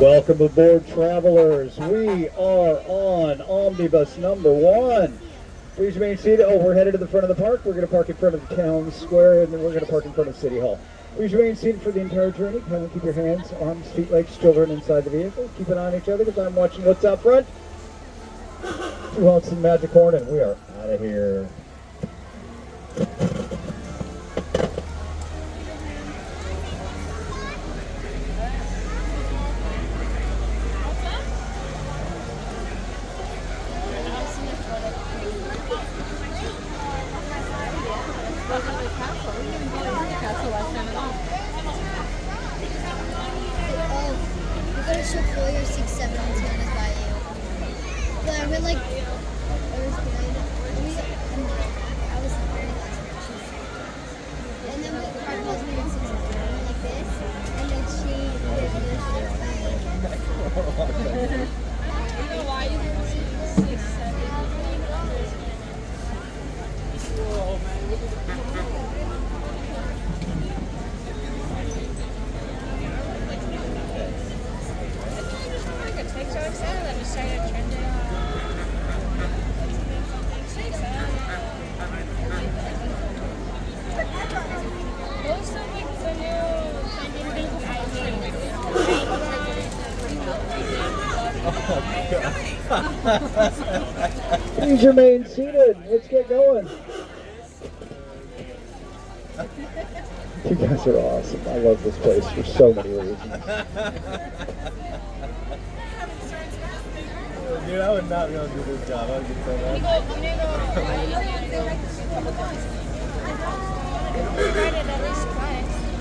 Welcome aboard, travelers. We are on Omnibus number 1. Please remain seated. Oh, we're headed to the front of the park. We're going to park in front of the town square, and then we're going to park in front of City Hall. Please remain seated for the entire journey. Kindly keep your hands, arms, feet, legs, children inside the vehicle. Keep an eye on each other because I'm watching what's out front. 2 honks and magic horn, and we are out of here. Please remain seated. Let's get going. You guys are awesome. I love this place for so many reasons. Dude, I would not be able to do this job. I would get so mad.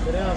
Sit down.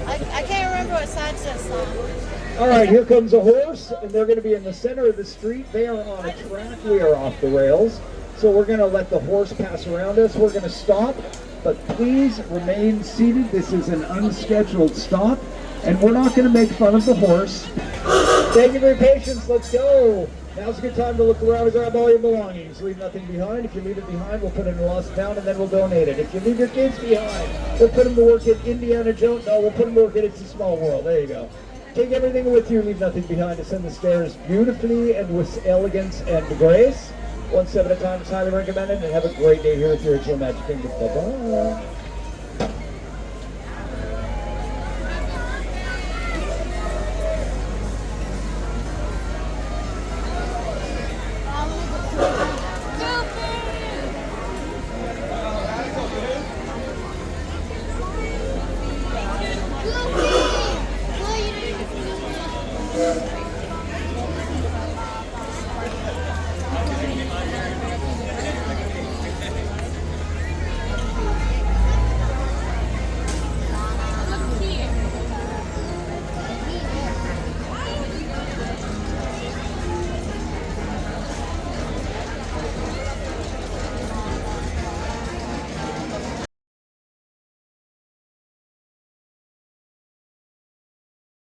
I can't remember what side this on. All right, here comes a horse, and they're going to be in the center of the street. They are on a track. We are off the rails. So we're going to let the horse pass around us. We're going to stop, but please remain seated. This is an unscheduled stop, and we're not going to make fun of the horse. Thank you for your patience. Let's go. Now's a good time to look around and grab all your belongings. Leave nothing behind. If you leave it behind, we'll put it in a lost town, and then we'll donate it. If you leave your kids behind, we'll put them to work at Indiana Jones. No, we'll put them to work at It's a Small World. There you go. Take everything with you. Leave nothing behind. Ascend the stairs beautifully and with elegance and grace. 1 step at a time is highly recommended, and have a great day here at your Magic Kingdom. Bye-bye.